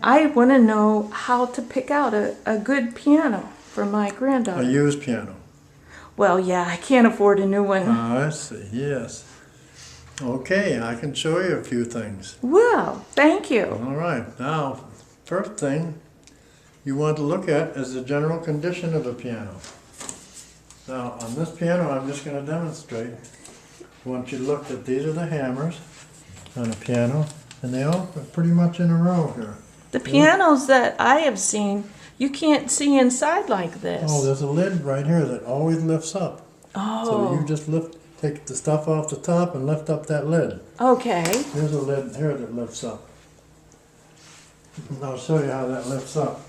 I want to know how to pick out a good piano for my granddaughter. A used piano. Well, yeah, I can't afford a new one. I see, yes. Okay, I can show you a few things. Well, thank you. All right, now, first thing you want to look at is the general condition of a piano. Now, on this piano, I'm just going to demonstrate. I want you to look at these are the hammers on a piano, and they all are pretty much in a row here. The pianos that I have seen, you can't see inside like this. Oh, there's a lid right here that always lifts up. Oh. So you just take the stuff off the top and lift up that lid. Okay. There's a lid here that lifts up. And I'll show you how that lifts up.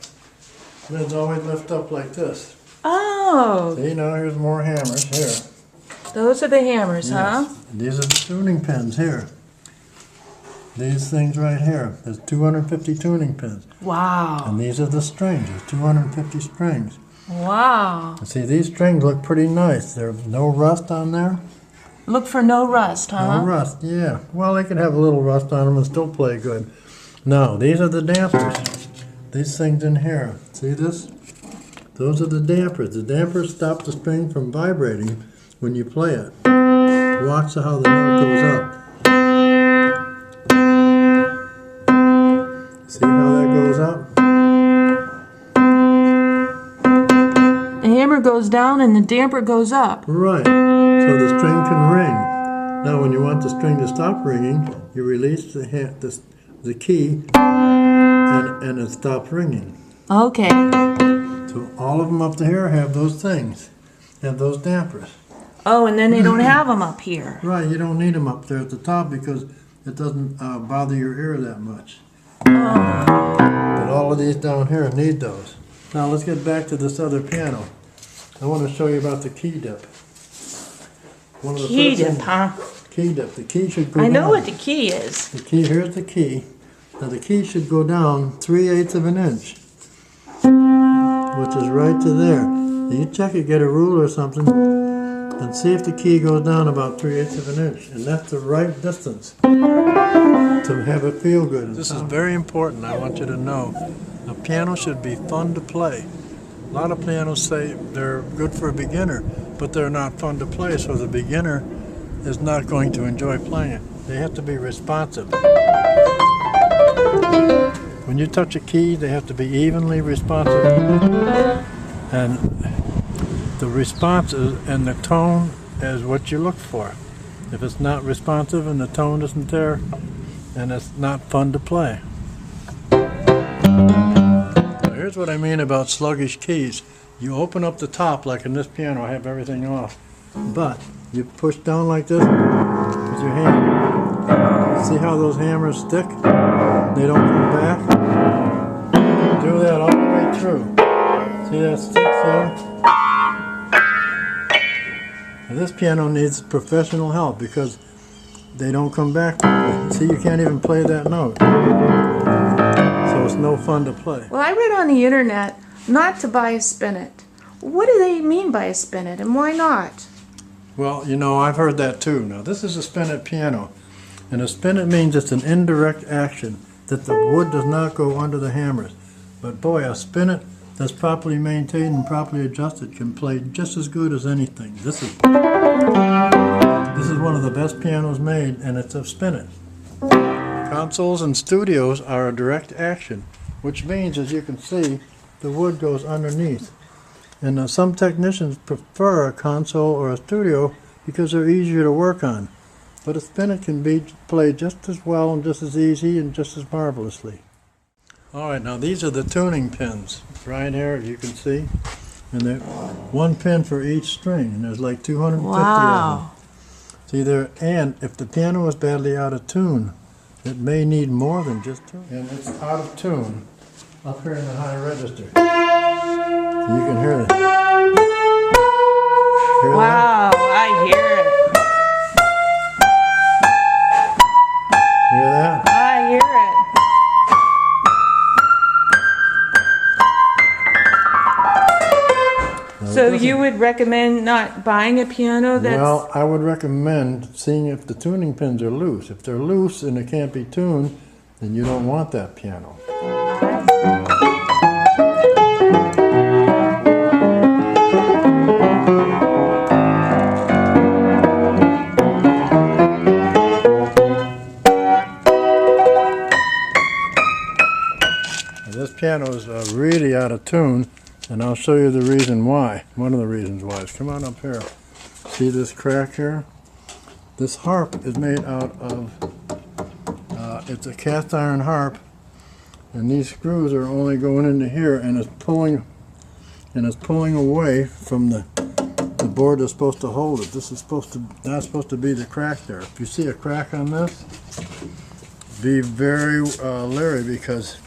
Lids always lift up like this. Oh. See, now here's more hammers here. Those are the hammers, huh? Yes. These are the tuning pins here. These things right here. There's 250 tuning pins. Wow. And these are the strings. There's 250 strings. Wow. And see, these strings look pretty nice. There's no rust on there. Look for no rust, huh? No rust, yeah. Well, they can have a little rust on them and still play good. Now, these are the dampers. These things in here. See this? Those are the dampers. The dampers stop the string from vibrating when you play it. Watch how the note goes up. See how that goes up? The hammer goes down and the damper goes up. Right. So the string can ring. Now when you want the string to stop ringing, you release the key and it stops ringing. Okay. So all of them up to here have those things, have those dampers. Oh, and then they don't have them up here. Right, you don't need them up there at the top because it doesn't bother your ear that much. Oh. But all of these down here need those. Now let's get back to this other piano. I want to show you about the key dip. One of the Key first dip, things- huh? Key dip. The key should go I down. know what the key is. The key, here's the key. Now the key should go down 3/8 of an inch, which is right to there. Now you check it, get a ruler or something, and see if the key goes down about 3/8 of an inch. And that's the right distance to have it feel good. This is very important, I want you to know. A piano should be fun to play. A lot of pianos say they're good for a beginner, but they're not fun to play, so the beginner is not going to enjoy playing it. They have to be responsive. When you touch a key, they have to be evenly responsive. And the response and the tone is what you look for. If it's not responsive and the tone isn't there, then it's not fun to play. Now here's what I mean about sluggish keys. You open up the top, like in this piano, I have everything off. But you push down like this with your hand. See how those hammers stick? They don't come back. Do that all the way through. See that stick there? Now this piano needs professional help because they don't come back. See, you can't even play that note. So it's no fun to play. Well, I read on the internet not to buy a spinet. What do they mean by a spinet and why not? Well, you know, I've heard that too. Now, this is a spinet piano. And a spinet means it's an indirect action, that the wood does not go under the hammers. But boy, a spinet that's properly maintained and properly adjusted can play just as good as anything. This is one of the best pianos made, and it's a spinet. Consoles and studios are a direct action, which means, as you can see, the wood goes underneath. And some technicians prefer a console or a studio because they're easier to work on. But a spinet can be played just as well and just as easy and just as marvelously. All right, now these are the tuning pins right here, as you can see. And they're one pin for each string, and there's like 250 of them. See there, and if the piano is badly out of tune, it may need more than just tune. And it's out of tune up here in the high register. So you can hear it. Hear Wow, I hear it. Hear that? I hear it. So you would recommend not buying a piano that's... Well, I would recommend seeing if the tuning pins are loose. If they're loose and it can't be tuned, then you don't want that piano. This piano is really out of tune, and I'll show you the reason why. One of the reasons why is, come on up here. See this crack here? This harp is made out of, it's a cast iron harp, and these screws are only going into here, and it's pulling away from the board that's supposed to hold it. This is not supposed to be the crack there. If you see a crack on this, be very leery, because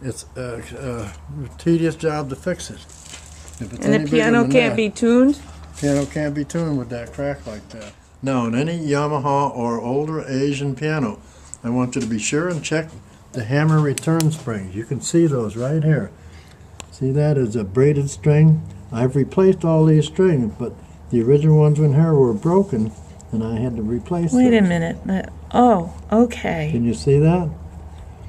it's a tedious job to fix it. If it's And any the bigger piano than can't that, be tuned? piano can't be tuned with that crack like that. Now, in any Yamaha or older Asian piano, I want you to be sure and check the hammer return springs. You can see those right here. See, that is a braided string. I've replaced all these strings, but the original ones in here were broken, and I had to replace them. Wait a minute. Oh, okay. Can you see that?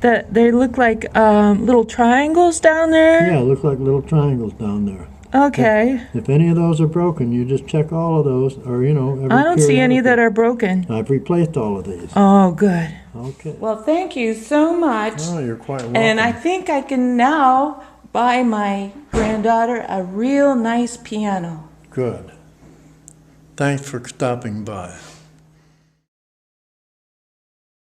They look like little triangles down there? Yeah, it looks like little triangles down there. Okay. If any of those are broken, you just check all of those, or, you know, every I don't see any that periodically. are broken. I've replaced all of these. Oh, good. Okay. Well, thank you so much. Oh, you're quite welcome. And I think I can now buy my granddaughter a real nice piano. Good. Thanks for stopping by.